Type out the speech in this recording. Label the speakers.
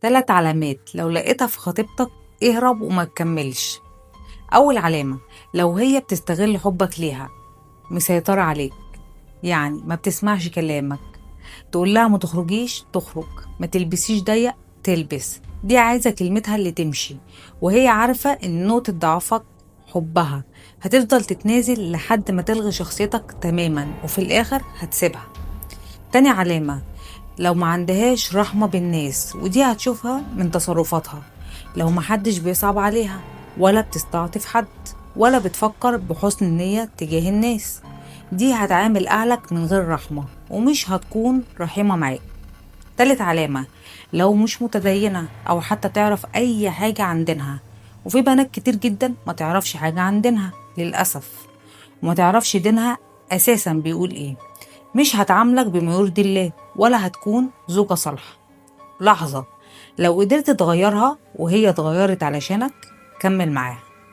Speaker 1: 3 علامات لو لقيتها في خطيبتك اهرب وما تكملش. أول علامة، لو هي بتستغل حبك ليها، مسيطرة عليك، يعني ما بتسمعش كلامك، تقول لها ما تخرجيش تخرج، ما تلبسيش ضيق تلبس، دي عايزة كلمتها اللي تمشي، وهي عارفة ان نقطة ضعفك حبها، هتفضل تتنازل لحد ما تلغي شخصيتك تماما وفي الآخر هتسيبها. تاني علامة، لو ما عندهاش رحمة بالناس، ودي هتشوفها من تصرفاتها، لو محدش بيصعب عليها ولا بتستعطف حد ولا بتفكر بحسن النية تجاه الناس، دي هتعامل أهلك من غير رحمة ومش هتكون رحيمة معاك. تالت علامة، لو مش متدينة أو حتى تعرف أي حاجة عن دينها، وفي بنات كتير جدا ما تعرفش حاجة عن دينها للأسف، وما تعرفش دينها أساسا بيقول إيه، مش هتعاملك بما يرضي الله ولا هتكون زوجة صالحة. لحظة، لو قدرت تغيرها وهي اتغيرت علشانك كمل معاها.